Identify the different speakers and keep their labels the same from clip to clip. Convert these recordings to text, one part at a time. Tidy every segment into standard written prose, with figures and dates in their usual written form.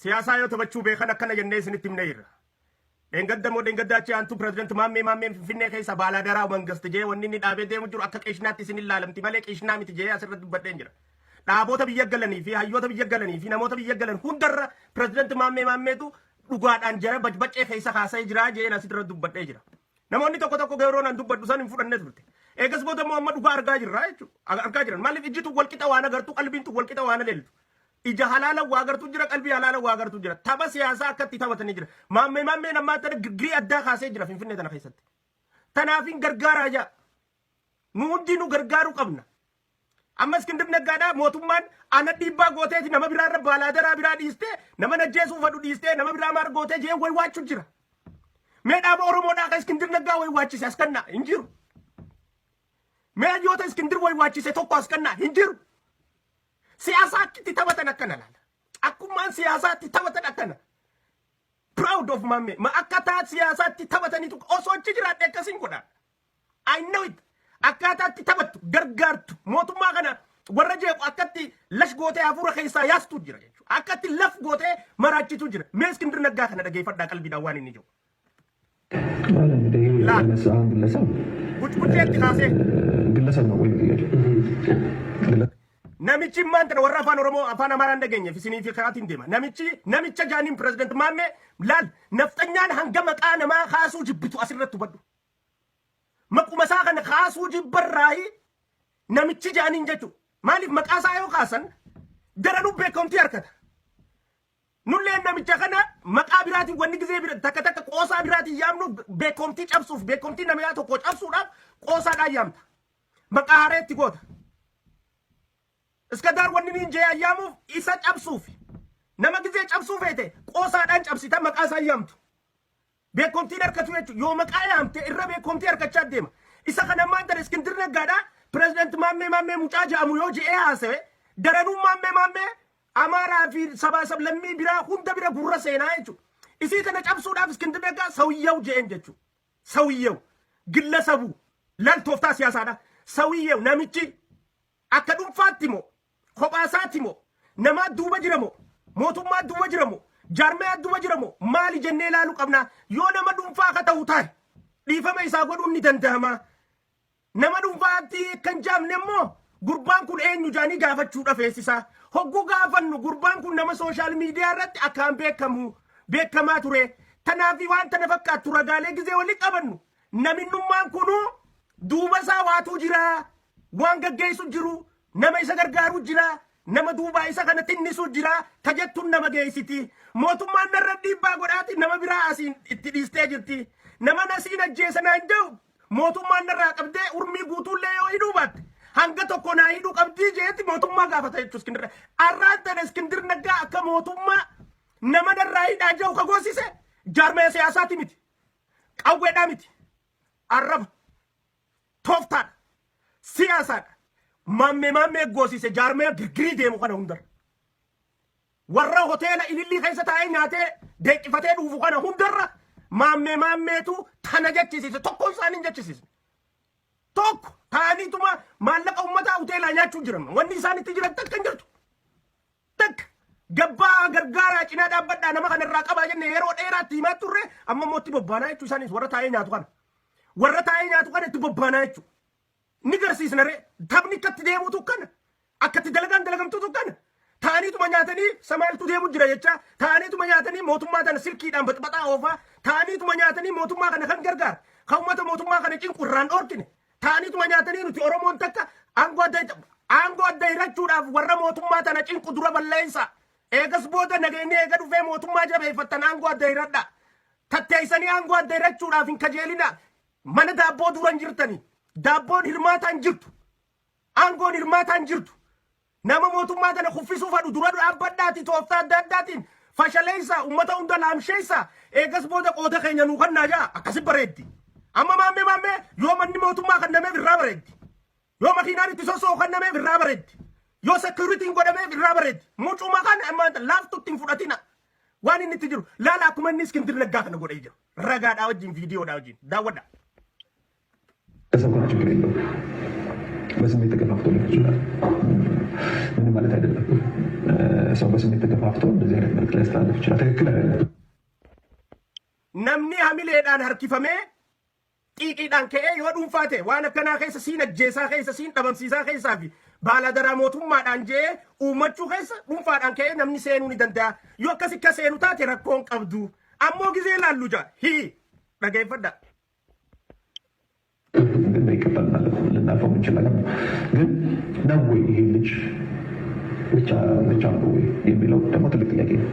Speaker 1: Siyaasaa yoo taphachuu beekan akkana jennee isinitti himne irra. Deengaddamoo deengaddaachi aantu pirezidaanti maammee Finfinnee keessa baalaadaraa mangasti jee wanni inni dhaabee deemu jiru akka qeeshinaatti isin ilaalamti malee qeeshinaa miti jee asirratti dubbadheen jira. Dhaaboota biyya galanii fi hayyoota biyya galanii fi namoota biyya galan hundarra pirezidaanti maammeetu dhugaadhaan jara bacbacee keessa haasa'ee jira jee asirratti dubbadhee jira. Namoonni tokko geeroo nan dubbadhu san hin fudhanne turte. Eegas booda immoo amma dhugaa argaa jirra jechuudha. Argaa jiran maaliif ijjitu walqixa waan agartu qalbiintu walqixa waan leeltu. Ija halaala waa agartu jira qalbii halaala waa agartu jira. Tapha siyaasaa akkatti taphatanii jira. Maammee namaa tana girii addaa kaasee jira Finfinnee tana keessatti. Tanaafin gargaaraa jaa. Nu hundi nu gargaaruu qabna. Amma Iskindir Naggaadhaa mootummaan ana dhiibbaa gooteeti nama biraarra baalaadaraa biraa dhiistee nama najjeesuu fadhu dhiistee nama biraa maar gootee jee way waachuu jira. Mee dhaaba Oromoodhaa ka Iskindir Naggaa way waachise as kannaa hin jiru. Mee hayyoota Iskindir way waachise tokko as kannaa hin jiru. Siyaasaatti taphatan akkana laala. Akkumaan siyaasaatti taphatan akkana. Proud of maammee. Ma akkaataa siyaasaatti taphataniitu osoo achi jiraadhe akkasiin godha. I know it. Akkaataatti taphattu gargaartu mootummaa kana warra jeequ akkatti lash gootee hafuura keessaa yaastu jira jechuudha. Akkatti laf gootee maraachitu jira. Mee Iskindir Naggaa kana dhageeffadhaa qalbiidhaan waan inni jiru. Bucbuceetti kaasee.
Speaker 2: ግለሰብ ነው ወይ ይላል
Speaker 1: Namichi maanta warra afaan Oromoo afaan Amaaraan dhageenye fisinii fi kaatiin deema. Namicha jaaniin pirezidaanti maammee laal nafxanyaan hanga maqaa namaa kaasuu jibbitu asirratti hubadhu. Maquma isaa kana kaasuu jibbarraayi namichi jaaniin jechuudha. Maaliif maqaa isaa yoo kaasan daranuu beekamtii harkata. Nullee namicha kana maqaa biraatiin wanni gizee bira takka qoosaa biraatiin yaamnu beekamtii cabsuuf beekamtii namaa tokko cabsuudhaaf qoosaadhaan yaamta. Maqaa haareetti goota. Iska daar wanni niin jee ayyaamuuf isa cabsuuf nama gizee cabsuuf ete qoosaadhaan cabsita maqaa isaa yaamtu. Beekamtiin harkatu jechuudha. Yoo maqaa yaamte irra beekamtii harkachaa deema. Isa kana maanta Iskindir Naggaadhaa pirezidaanti maammee mucaa jedhamu yoo je'ee haasawe daranuu maammee Amaaraa fi sablammii biraa hunda bira gurra seenaa jechuudha. Isii kana cabsuudhaaf Iskindir Naggaa sawiyyaw je'een jechuudha. Sawiyyaw gillasabuu laltooftaa siyaasaadha. Sawiyyaw namichi akka dhuunfaatti moo kophasaati moo nama duuba jiramo mootummaa duuba jiramo jaarmee duuba jiramo maali jennee ilaaluu qabna yoo nama dhuunfaa ka ta'u taate dhiifama isaa godhuun ni danda'ama. Nama dhuunfaatti kan jaamne immoo gurbaan kun eenyu jaanii gaafachuudha feesisaa. Hogguu gaafannu gurbaan kun nama sooshaal miidiyaa irratti akkaan beekamaa ture. Tanaafi waan tana fakkaattu ragaalee gizee waliin qabannu naminnummaan kunuu duuba isaa waatuu jira waan gaggeessu jiru. Nama isa gargaaru jira nama duuba isa kana tinnisu jira tajettuun nama geessiti mootummaan narra dhiibbaa godhaati nama biraa asiin itti dhiistee jirti nama nasiin ajjeesanaa hin ta'u mootummaan narraa qabdee urmii guutuullee yoo hidhuu baatte hanga tokko naa hidhuu qabdii jeetti mootummaa gaafata jechuudha Iskindir arraan tana Iskindir Naggaa akka mootummaa nama narraa hidhaa jiru ka goosise jaarmee siyaasaati miti qawweedhaa miti arraba tooftaadha siyaasaadha. Maammee goosise jaarmee girgirii deemu kana hundarra. Warra hoteela ilillii keessa taa'ee nyaatee deeqifatee dhufu kana hundarra maammeetu tana jechisiise tokkoon isaanii jechisiise. Tokko taa'aniituma maallaqa uummataa hoteelaa nyaachuu jiran wanni isaan itti jiran takka hin jirtu. Takka gabbaa gargaaraa cinaa dhaabbadhaa nama kanarraa qabaa jenne yeroo dheeraatti himaa turre amma immoo itti bobbaanaa jechuu isaanis warra taa'ee nyaatu kana. Warra taa'ee nyaatu kana itti bobbaanaa jechuudha. Ni garsiisna ree taphni akkatti deemutu kana akkatti dalagamtutu kana ta'aniituma nyaatanii samaaltu deemu jira jecha ta'aniituma nyaatanii mootummaa kana silkiidhaan baxbaxaa oofaa ta'aniituma nyaatanii mootummaa kana kan gargaara kan uummata mootummaa kana cinqu irraan dhoorkine ta'aniituma nyaatanii nuti Oromoon takka aangoo adda hirachuudhaaf warra mootummaa tana cinqu dura balleessa eegas booda nageenye eega dhufee mootummaa jabeeffattan aangoo adda hiradha tatteessanii aangoo adda hirachuudhaaf hin kajeelina mana daabboo duran jirtanii. Daabboon hirmaataan jirtu. Aangoon hirmaataan jirtu. Nama mootummaa kana kuffisuuf hadhu dura dhaabbadhaati tooftaa adda addaatiin fashaleessa uummata hunda laamsheessa eegas booda qooda keenya nuu kannaa jaa akkasi bareeddi. Amma maammee yoo manni mootummaa kannameef irraa bareeddi. Yoo makiinaan itti sosoo kannameef irraa bareeddi. Yoo sekuritiin godhameef irraa bareeddi. Mucuma kana amma laaftutti hin fudhatina. Waan inni itti jiru laala akkuma inni Iskindir Naggaa kana godhee jiru. Ragaadhaa wajjin viidiyoodhaa wajjin daawwadhaa.
Speaker 2: ከሰው ችግር የለውም። በስሜት ተገፋፍቶ ሊሆን ይችላል። ምንም ማለት አይደለም። ሰው በስሜት ተገፋፍቶ እንደዚህ አይነት መልክ ሊያስተላልፍ ይችላል። ትክክል አይደለም።
Speaker 1: namni hamileedhaan harkifamee xiiqiidhaan ka'ee yoo dhuunfaate waan akkanaa keessa siin ajjeesaa keessa siin dhabamsiisaa keessaa fi baalaadaraa mootummaadhaan jee uummachuu keessa dhuunfaadhaan ka'ee namni seenuu ni danda'a. Yoo akkas akka seenu taate rakkoon qabdu. Ammoo gizee laallu jaa dhageeffadha.
Speaker 2: ግን በይቀበል ማለት ነው ልናልፈው እንችላለን። ግን ነው ወይ ይሄ ልጅ ብቻ ነው ወይ የሚለው ደግሞ ትልቅ ጥያቄ ነው።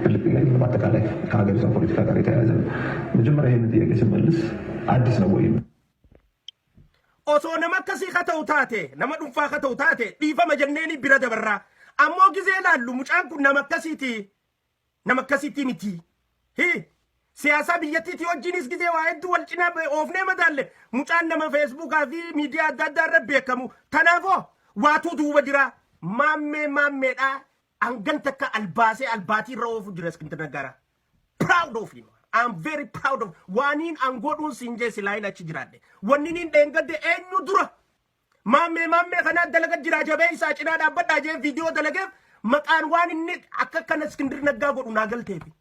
Speaker 2: ትልቅ ጥያቄ ነው። በአጠቃላይ ከሀገሪቷ ፖለቲካ ጋር የተያያዘ ነው። መጀመሪያ ይህን ጥያቄ ስመልስ አዲስ ነው ወይ
Speaker 1: osoo nama akkasii ka ta'u taate nama dhuunfaa ka ta'u taate dhiifama jenneeni bira dabarraa. Ammoo gizee laallu mucaan kun nama akkasiiti miti. Siyaasa biyyattiitii wajjinis gizee waa hedduu wal cinaa oofnee madaalle mucaan nama feesbuukaa fi miidiyaa adda addaa irra beekamu. Kanaafoo waatuu duuba jira. Maammeedhaa hangan takka albaasee albaatii irra oofu jira Iskindir Naggaraa. Proud of him. I'm very proud of waaniin angoodhuun siin jee silaayin achi jiraadhe. Wanniniin dheengadde eenyu dura. Maammee kanaa dalaga jira jabee isaa cinaa dhaabbadhaa jee viidiyoo dalageef maqaan waan inni akka kana Iskindir Naggaa godhu naa galteefi.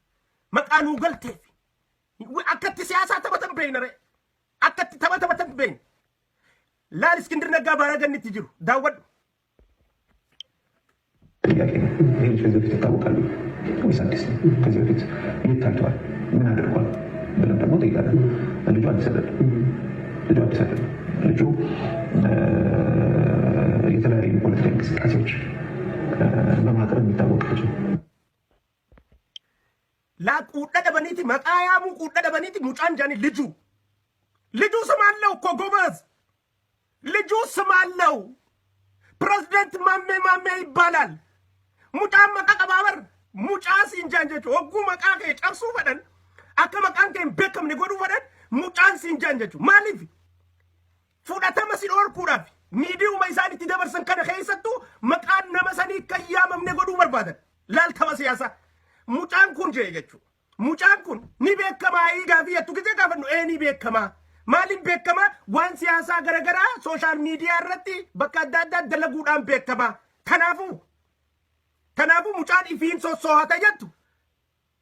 Speaker 1: Maqaan nuu galteefi. Akkatti siyaasaa taphatan beeynare. Akkatti taphatan beeyna. Laal Iskindir Naggaa baara gannitti jiru. Daawwadhu.
Speaker 2: ጥያቄ ነው። ይህ ልጅ ከዚህ በፊት ይታወቃሉ ወይስ አዲስ ነው? ከዚህ በፊት የት ታይተዋል? ምን አድርጓል ብለን ደግሞ ጠይቃለን። ልጁ አዲስ አይደለም። ልጁ የተለያዩ ፖለቲካ እንቅስቃሴዎች በማቅረብ የሚታወቅ ልጅ ነው።
Speaker 1: ላቁዳ ደበኒቲ መቃያሙ ቁዳ ደበኒቲ ሙጫን ጃኒ ልጁ ስም አለው እኮ ጎበዝ። ልጁ ስም አለው። ፕሬዝዳንት ማሜ ይባላል። ሙጫን መቀቀባበር ሙጫ ሲንጃን ጀቹ ወጉ መቃቀ ጨርሱ ፈደን አከ መቃን ከን በከም ንጎዱ ፈደን ሙጫን ሲንጃን ጀቹ ማሊፍ ፉዳተመ ሲኖር ኩራፍ ሚዲው ማይሳኒቲ ደበርሰን ከነ ከይሰጡ መቃን ነመሰኒ ከያመም ንጎዱ በርባደን ላልተመ ሲያሳ ሙጫን ኩን ጀቹ ሙጫን ኩን ኒ በከማ ይጋፊ የቱ ጊዜ ጋፈኑ ኤኒ በከማ ማሊን በከማ ዋን ሲያሳ ገረገራ ሶሻል ሚዲያ ረቲ በካዳዳ ደለጉዳን በከማ ተናፉ ሙጫን ኢፊን ሶሶሃተ ጀቱ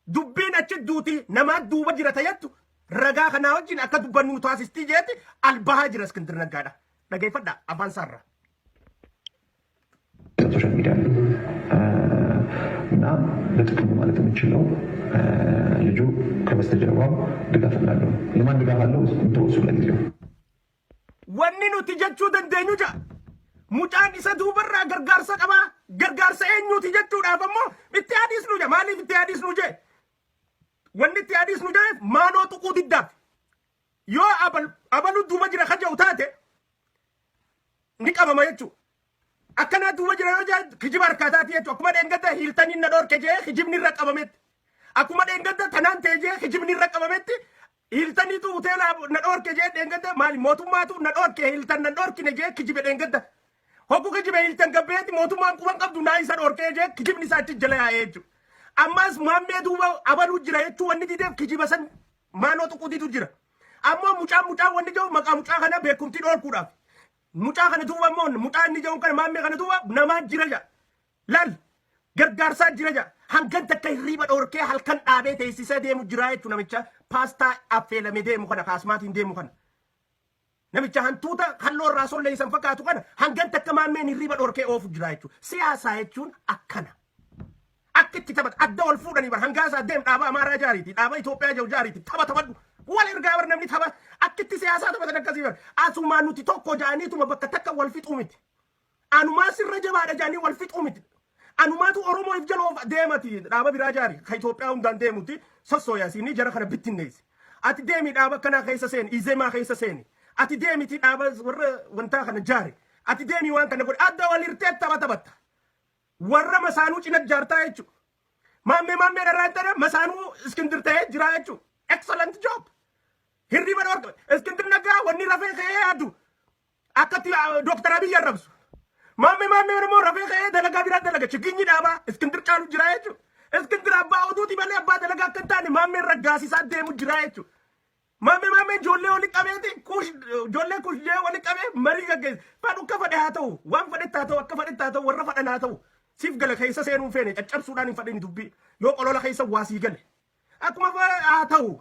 Speaker 1: ዱቢን አች ዱቲ ነማ ዱበ ጅረተ ጀቱ ረጋ ከና ወጅን አከ ዱበኑ ታሲስቲ ጀቲ አልባሃ ጅረ እስክንድር ነጋዳ ደገይፈዳ አፋን ሰራ
Speaker 2: ሶሻል ሚዲያ እና በጥቅሙ ማለት የምንችለው ልጁ ከበስተጀርባው ድጋፍ እንዳለው የማን ድጋፍ አለው እንትወሱ ለጊዜው
Speaker 1: ወኒኑ ትጀቹ ደንደኙ ጃ ሙጫን ይሰዱ በራ ገርጋርሰ ቀባ ገርጋርሰ ኤኙ ትጀቹ ዳፈሞ ኢትያዲስ ኑጀ ማሊፍ ኢትያዲስ ኑጀ ወኒ ኢትያዲስ ኑጀ ማኖ ጥቁ ዲዳፍ ዮ አበሉ ዱበ ጅረ ከጀው ታቴ ንቀበማ የቹ አከና ዱበ ጅረ ጃ ክጅብ አርካታቲ የቹ አኩማ ደንገተ ሂልተኒ ነዶር ከጀ ክጅብ ንረቀበመት አኩማ ደንገተ ተናንተ ጀ ክጅብ ንረቀበመት ሂልተኒቱ ሆቴላ ነዶር ከጀ ደንገተ ማሊ ሞቱማቱ ነዶር ከሂልተን ነዶር ከነጀ ክጅብ ደንገተ ሆኩ ክጅብ ሂልተን ገበየት ሞቱማን ቁመን ቀብዱ ናይሰ ዶር ከጀ ክጅብ ንሳች ጀለያ የቹ አማስ ማሜ ዱበ አበሉ ጅረ የቹ ወኒ ዲደፍ ክጅበሰን ማኖ ጥቁዲቱ ጅረ አሞ ሙጫ ወኒ ጀው መቃ ሙጫ ከነ በኩምቲ ዶር ኩዳፍ ሙጫ ከነ ዱበ ሞን ሙጫ እንጀው ከነ ማሜ ከነ ዱበ ነማ ጅረጃ ላል ገርጋርሳ ጅረጃ hangan takka hirriba dhorkee halkan dhaabee teessisee deemu jira jechuudha namicha paastaa affeelamee deemu kana kaasmaatiin deemu kana namicha hantuuta halloo irraa sollee isan fakkaatu kana hangan takka maammeen hirriba dhorkee oofu jira jechuudha siyaasaa jechuun akkana akkitti taphata adda wal fuudhanii bar hangaasaa deem dhaaba amaaraa jaariiti dhaaba Itoophiyaa jiru jaariiti taphatu wal ergaa bar namni tapha akkitti siyaasaa taphatan akkasii bar asumaan nuti tokko jaaniituma bakka takka wal fixuu miti anumaa sirra jabaadha jaanii wal fixuu miti anumaatu oromoo if jaloof deemati dhaaba biraa jaari ka Itoophiyaa hundaan deemutti sossooyaasiini jara kana bittinneessi ati deemi dhaaba kana keessa seeni izeemaa keessa seeni ati deemiti dhaaba warra wantaa kana jaari ati deemi waan kana godhe adda wal hirtee taphatta warra masaanuu cina jaartaa jechu maammee dharraan tana masaanuu Iskindir ta'ee jira jechu excellent job hirriba dhorka Iskindir Naggaa wanni rafee ka'ee yaadu akkatti Dr. Abiy arrabsu ማሜ ደግሞ ረፌ ደለጋ ቢራ ደለጋ ችግኝ ዳባ እስክንድር ጫሉ ጅራየቹ እስክንድር አባ ኦዱቲ በለ አባ ደለጋ ከንታኒ ማሜ ረጋሲሳ ደሙ ጅራየቹ ማሜ ጆሌ ወሊ ቀቤቲ ኩሽ ጆሌ ወሊ ቀቤ መሪ ገገ ፈዱ ከፈደ ሃተው ዋን ፈደታተው አከፈደታተው ወረ ፈደናተው siif gala keessa seenuu feene caccabsuudhaan hin fadhin dubbii yoo qolola keessa waasii gale akkuma haa ta'u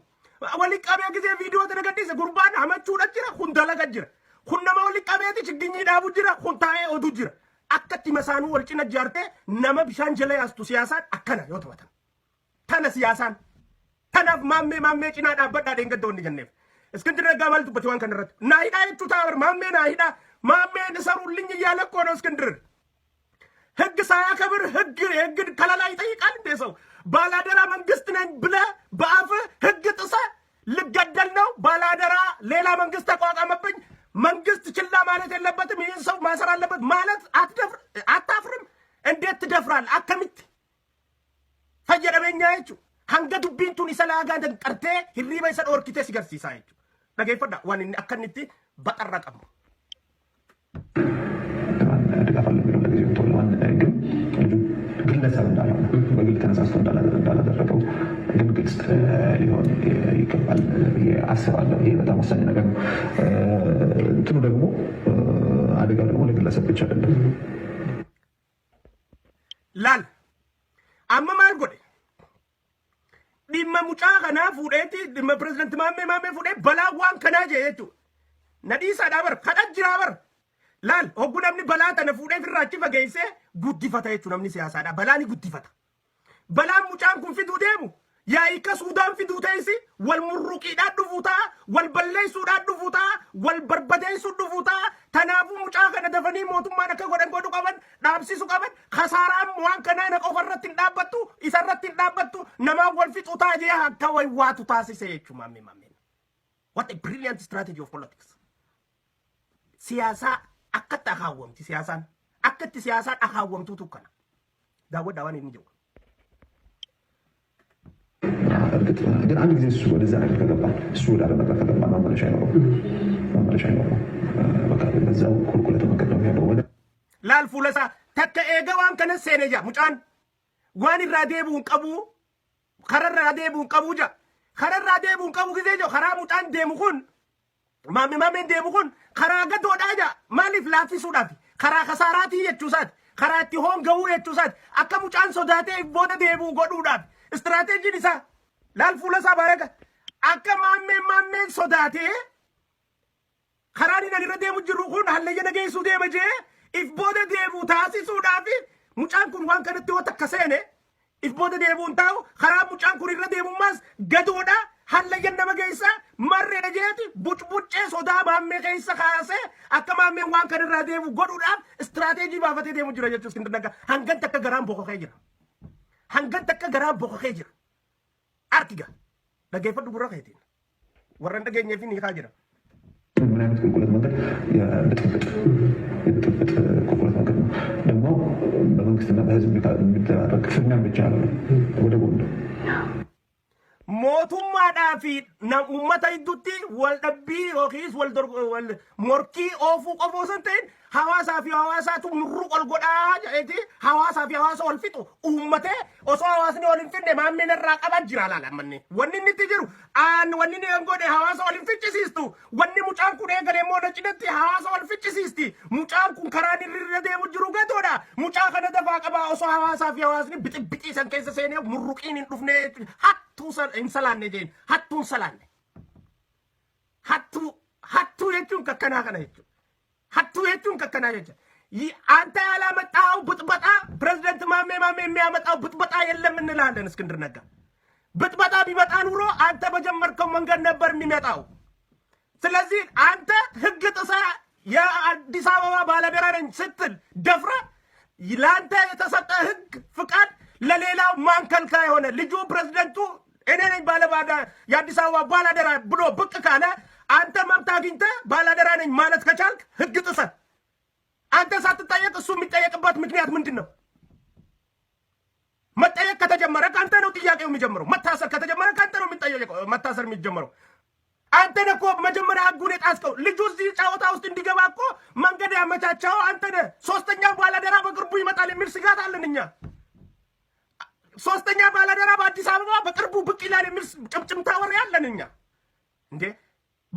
Speaker 1: wali qabee gisee viidiyoo tana gadhiise gurbaan hamachuudha jira kun dalaga jira kun nama wali qabeeti chiginyii dhaabu jira kun taa'ee oduu jira akkatti masaanuu wal cina jaartee nama bishaan jala yaastu siyaasaan akkana yoo taphatan tana siyaasaan tanaaf maammee cinaa dhaabbadhaa dheengaddoonni jenneef Iskindir Naggaa maal dubbate waan kanarratti naa hidhaa jechuu taa'ar maammee naa hidhaa maammeen ሰሩልኝ እያለ እኮ ነው እስክንድር ህግ ሳያከብር ህግ ከለላ ይጠይቃል እንደ ሰው ባላደራ መንግስት ነኝ ብለህ በአፍ ህግ ጥሰህ ልገደል ነው ባላደራ ሌላ መንግስት ተቋቋመብኝ መንግስት ችላ ማለት የለበትም ይህን ሰው ማሰር አለበት ማለት አታፍርም እንዴት ትደፍራል አከሚት ፈየደበኛችሁ hanga dubbintun isa laagaadan qartee hirriba isa dhoorkitee si garsiisaa jechuudha. Dhageeffadha waan inni akkanitti baqarra qabu.
Speaker 2: ድጋፍ አለ የሚለው ለጊዜው ተወለዋን ግን ልጁ ግለሰብ እንዳልሆነ በግል ተነሳስቶ እንዳላደረገው ግን ግልጽ ሊሆን ይገባል ብዬ አስባለሁ። ይሄ በጣም ወሳኝ ነገር ነው። እንትኑ ደግሞ አደጋው ደግሞ ለግለሰብ ብቻ አይደለም።
Speaker 1: ላል አመማል ጎዴ dhimma mucaa kanaa fuudheeti dhimma pirezidanti maammee fuudhee balaa waan kanaa jee jechuudha. Nadhiisaadhaa bar kadhaa jiraa bar laal hoggu namni balaa tana fuudhee firraa achi fageessee guddifata jechuudha namni siyaasaadhaa balaa ni guddifata. Balaan mucaan kun fiduu deemu yaa'ika Suudaan fiduu ta'isi wal murruqiidhaan dhufuu ta'a wal balleessuudhaan dhufuu ta'a wal barbadeessuu dhufuu ta'a tanaafuu mucaa kana dafanii mootummaan akka godhu qaban dhaabsisu qaban kasaaraan waan kanaa na qofa irratti hin dhaabbattu isa irratti hin dhaabbattu namaan wal fixuu ta'a jee akka waywaatu taasise jechuudha maammeen. What a brilliant strategy of politics. Siyaasaa akkatti akaawwamti siyaasaan akkatti siyaasaan akaawwamtuutu kana daawwadhaa waan inni jiru.
Speaker 2: እርግጥ ግን አንድ ጊዜ እሱ ወደዛ ነገር ከገባ እሱ ወደ አለ ነገር ከገባ ማመለሻ አይኖረው በቃ በዛው ቁልቁለት መንገድ ነው ያለው ወደ
Speaker 1: ላልፉ ለሳ ተከ ኤገዋን ከነሰነጃ ሙጫን ዋን ራዴቡን ቀቡ ከረራ ራዴቡን ቀቡጃ ከረራ ራዴቡን ቀቡ ጊዜ ጆ ከራ ሙጫን ደሙኩን ማሜን ደሙኩን ከራ ገዶዳጃ ማሊፍ ላፊሱዳፊ ከራ ከሳራቲ የቹሳት ከራቲ ሆን ገው የቹሳት አከ ሙጫን ሶዳቴ ቦደ ደቡ ጎዱዳፍ ስትራቴጂ ዲሳ ላልፉ ለሳ ባረጋ አከ ማሜን ሶዳቴ ከራኒ ነን ረዴሙ ጅሩ ሁን ሀለየ ነገይሱ ደመጀ if boda deebu taasisuudhaaf mucaan kun waan kanatti yoo takka seene if boda deebuun taa'u karaa mucaan kun irra deemummaas gadoodha hallayyan nama keessa marree jeeti bucbuccee sodaa maammee keessa kaasee akka maammeen waan kan irraa deemu godhuudhaaf istiraateejii baafatee deemu jira jechuus Iskindir Naggaa hangan takka garaan bokokee jira hangan takka garaan bokokee jira arkiga dhageeffadhu gurra keetiin warra dhageenyeef ni kaa jira.
Speaker 2: ምን አይነት ቁልቁለት መንገድ የብጥብጥ ቁልቁለት መንገድ ነው። ደግሞ በመንግስትና በህዝብ የሚደራረግ ፍናን ብቻ አለ ወደ ጎን
Speaker 1: mootummaadhaa fi uummata gidduutti wal dhabbii yookiis wal morkii oofuu qofa osoo hin ta'in hawaasaa fi hawaasaatu murruu ol godhaa jedheeti hawaasaa fi hawaasa wal fixu uummatee osoo hawaasni wal hin finne maammeen irraa qaban jira laala ammanne wanni inni itti jiru wanni inni godhe hawaasa wal hin ficcisiistu wanni mucaan kun eegale immoo na cinatti hawaasa wal ficcisiisti mucaan kun karaan irra deemu jiru gatoodha mucaa kana dafaa qabaa osoo hawaasaa fi hawaasni bixibixii san keessa seenee murruqiin hin dhufne insalanne jeen hattuun salanne hattuu jechuun kakkanaa kana jechuudha hattuu jechuun kakkanaa jechuudha አንተ ያላመጣው ብጥበጣ ፕሬዝዳንት ማሜ የሚያመጣው ብጥበጣ የለም እንላለን እስክንድር ነጋ ብጥበጣ ቢመጣ ኑሮ አንተ በጀመርከው መንገድ ነበር የሚመጣው ስለዚህ አንተ ህግ ጥሳ የአዲስ አበባ ባለቤራ ነኝ ስትል ደፍረ ለአንተ የተሰጠ ህግ ፍቃድ ለሌላው ማንከልካ የሆነ ልጁ ፕሬዝዳንቱ እኔ ነኝ ባለባዳ የአዲስ አበባ ባላደራ ብሎ ብቅ ካለ አንተ መብት አግኝተህ ባላደራ ነኝ ማለት ከቻልክ ህግ ጥሰህ አንተ ሳትጠየቅ እሱ የሚጠየቅበት ምክንያት ምንድን ነው? መጠየቅ ከተጀመረ ካንተ ነው ጥያቄው የሚጀምረው። መታሰር ከተጀመረ ካንተ ነው መታሰር የሚጀምረው። አንተ ነህ እኮ መጀመሪያ ህጉን የጣስከው። ልጁ እዚህ ጫወታ ውስጥ እንዲገባ እኮ መንገድ ያመቻቸው አንተ ነህ። ሶስተኛው ባላደራ በቅርቡ ይመጣል የሚል ስጋት አለን እኛ። ሶስተኛ ባላደራ በአዲስ አበባ በቅርቡ ብቅ ይላል የሚል ጭምጭምታ ወሬ አለን እኛ። እንዴ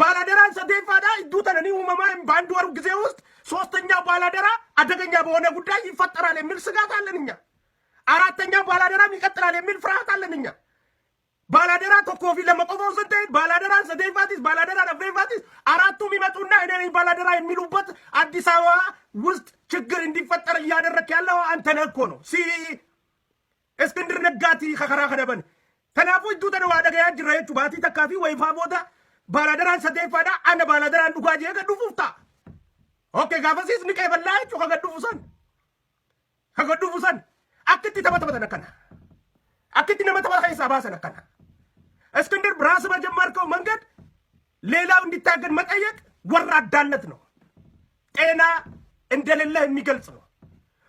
Speaker 1: ባላደራን ሰደፋዳ ይዱተነኒ ኡማማን ባንድ ወር ጊዜ ውስጥ ሶስተኛው ባላደራ አደገኛ በሆነ ጉዳይ ይፈጠራል የሚል ስጋት አለንኛ። አራተኛው ባላደራም ይቀጥላል የሚል ፍርሃት አለንኛ። ባላደራ ተኮፊ ለመቆፈው ሰደይ ባላደራን ሰደፋቲስ ባላደራ ለፍሬፋቲስ አራቱም ይመጡና እኔ ባላደራ የሚሉበት አዲስ አበባ ውስጥ ችግር እንዲፈጠር እያደረክ ያለው አንተ ነህ እኮ ነው። እስክንድር ነጋቲ ከከራ ከደበን ተናፉ ይዱተነ ዋደገያ ጅራየቹ ባቲ ተካፊ ወይፋ ቦታ ባላደራን ሰደፋዳ አነ ባላደራን ዱጋጂ ገዱፉታ ኦኬ ጋፈሲስ ንቀይ በላችሁ ከገዱፉሰን አክቲ ተበተበተ ነከና አክቲ ነመተበተ ሂሳባ ሰነከና እስክንድር ራስ በጀመርከው መንገድ ሌላው እንዲታገድ መጠየቅ ወራዳነት ነው። ጤና እንደሌለ የሚገልጽ ነው።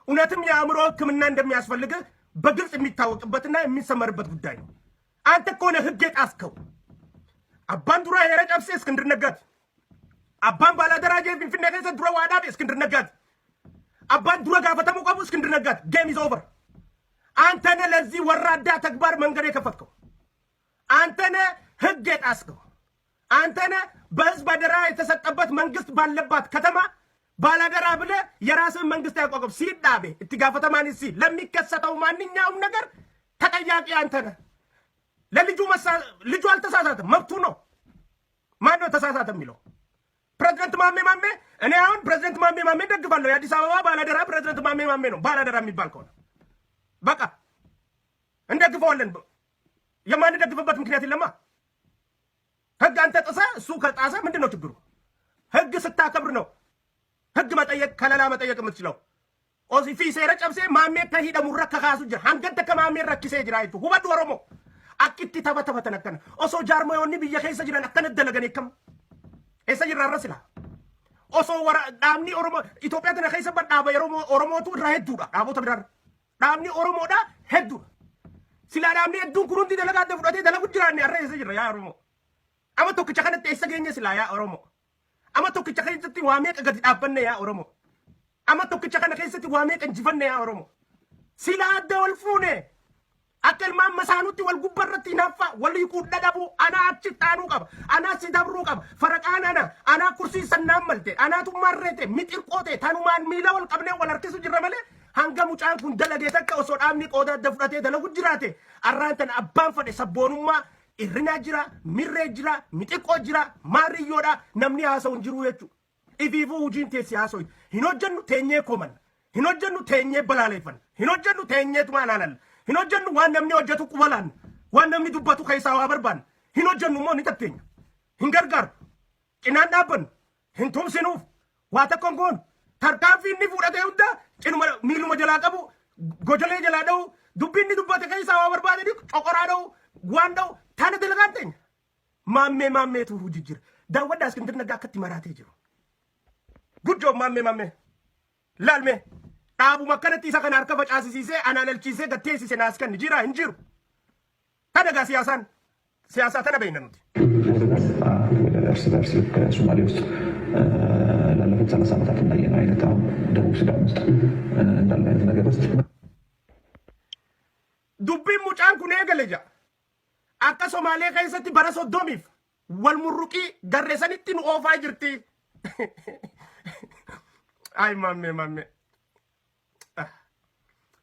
Speaker 1: እውነትም የአእምሮ ሕክምና እንደሚያስፈልግ በግልጽ የሚታወቅበትና የሚሰመርበት ጉዳይ ነው። አንተ እኮ ነህ ህግ የጣስከው። አባን ዱራ የረጨብሴ እስክንድር ነጋት አባን ባላደራጀ ፊንፊኔ ከሰ ዱራ ዋዳድ እስክንድር ነጋት አባን ዱራ ጋፈተሙ ቀቡ እስክንድር ነጋት ጌም ኢዝ ኦቨር። አንተ ነህ ለዚህ ወራዳ ተግባር መንገድ የከፈትከው። አንተ ነህ ህግ የጣስከው። አንተ ነህ በህዝብ አደራ የተሰጠበት መንግስት ባለባት ከተማ ባላደራ ብለህ የራስን መንግስት ያቋቋም ሲዳቤ እትጋፈተማን ሲ ለሚከሰተው ማንኛውም ነገር ተጠያቂ አንተ ነህ። ልጁ አልተሳሳተም፣ መብቱ ነው። ማን ነው ተሳሳተ የሚለው? ፕሬዝዳንት ማሜ እኔ አሁን ፕሬዝዳንት ማሜ ደግፋለሁ። የአዲስ አበባ ባላደራ ፕሬዝዳንት ማሜ ነው። ባላደራ የሚባል ከሆነ በቃ እንደግፈዋለን። የማንደግፍበት ምክንያት የለማ። ህግ አንተ ጥሰህ እሱ ከጣሰ ምንድን ነው ችግሩ? ህግ ስታከብር ነው ህግ መጠየቅ ከለላ መጠየቅ የምትችለው። ኦሲፊ ሴረ ጨብሴ ማሜ ከሂደ ሙረ ከካሱ ጅር አንገተ ከማሜ ረክሴ ጅራይቱ ሁበድ ኦሮሞ አኪቲ ተበተበተ ነከነ ኦሶ ጃርሞ ዮኒ ብየ ከይሰ ጅራን አከነደለገን ይከም ኤሰ ጅራ ረስላ ኦሶ ወራ ዳምኒ ኦሮሞ ኢትዮጵያ ተነ ከይሰ በዳበ ኦሮሞቱ ራሄዱዳ ዳቦተ ዳር ዳምኒ ኦሮሞዳ ሄዱ ሲላ ዳምኒ ሄዱን ኩሩንቲ ደለጋደ ፍዶቴ ደለጉ ጅራን ያረ ኤሰ ጅራ ያ ኦሮሞ አመቶ ከቸከነተ ኤሰ ገኘ ሲላ ያ ኦሮሞ አመቶ ከቸከነተ ዋሜ ቀገት ዳበነ ያ ኦሮሞ አመቶ ከቸከነተ ዋሜ ቀንጅፈነ ያ ኦሮሞ ሲላ ደወልፉኔ አከልማን መሳኑቲ ወልጉበረት ይናፋ ወልይቁ ደደቡ አና አቺ ጣኑ ቀብ አና ሲዳብሩ ቀብ ፈረቃና አና ኩርሲ ሰናመልቴ አናቱ ማረቴ ሚጥርቆቴ ታኑማን ሚለወል ቀብኔ ወለርኪሱ ጅረመለ hanga mucaan kun dalagee takka osoo dhaabni qooda adda fudhatee dalagu jiraate arraantan abbaan fadhe sabboonummaa irrinaa jira mirree jira mixiqqoo jira maarriyyoodha namni haasa'u hin jiru jechuudha. Ifiifuu hujiin teessi haasa'u hin hojjennu teenyee koman hin hojjennu teenyee balaaleeffan hin hojjennu teenyeetuma alaanal hin hojjennu waan namni hojjetu qubalaan waan namni dubbatu keessaa waa barbaan hin hojjennu immoo ni tatteenya hin gargaaru cinaan dhaabbannu hin tumsinuuf waa takkoon goonu tarkaanfii inni fudhatee hunda cinuma miiluma jalaa qabu gojolee jalaa dha'u dubbiin inni dubbate keessaa waa barbaadanii coqoraa dha'u waan dha'u taana dalagaan teenya maammeetu hojii jira daawwaddaa Iskindir Naggaa akkatti maraatee jiru gudjoo maammee laalmee dhaabuma akkanatti isa kana harka facaasisiisee anaalalchiisee gatteessise naas kan jira hin jiru tanagaa siyaasaa tana beeyna nuti
Speaker 2: እርስ በርስ ከሶማሌ ውስጥ ላለፉት 30 ዓመታት እንዳየነው አይነት አሁን ደቡብ ሱዳን ውስጥ እንዳለ አይነት ነገር ውስጥ
Speaker 1: ዱቢን ሙጫን ኩን ኤገለጃ አካ ሶማሌ ከይሰቲ በረ ሶዶሚፍ ወልሙሩቂ ገሬሰኒtti nu oofaa jirti ay mamme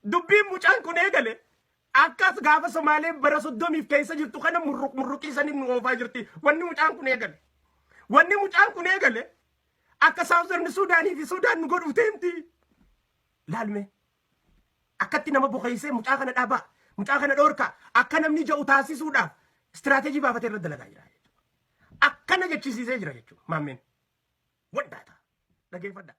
Speaker 1: ዱቢን ሙጫን ኩን ኤገለ akkas gaafa Somaalee bara 30 keessa jirtu kana murruqii sanii nu oofaa jirti wanni mucaan kun eegale akka Southern Sudaanii fi Sudaan nu godhu teemti laalme akkatti nama boqeessee mucaa kana dhaabaa mucaa kana dhoorka akka namni ja'u taasisuudhaaf istiraatejii baafatee irra dalagaa jira jechuudha akkana jechisiisee jira jechuudha maammeen waddaata dhageeffadhaa.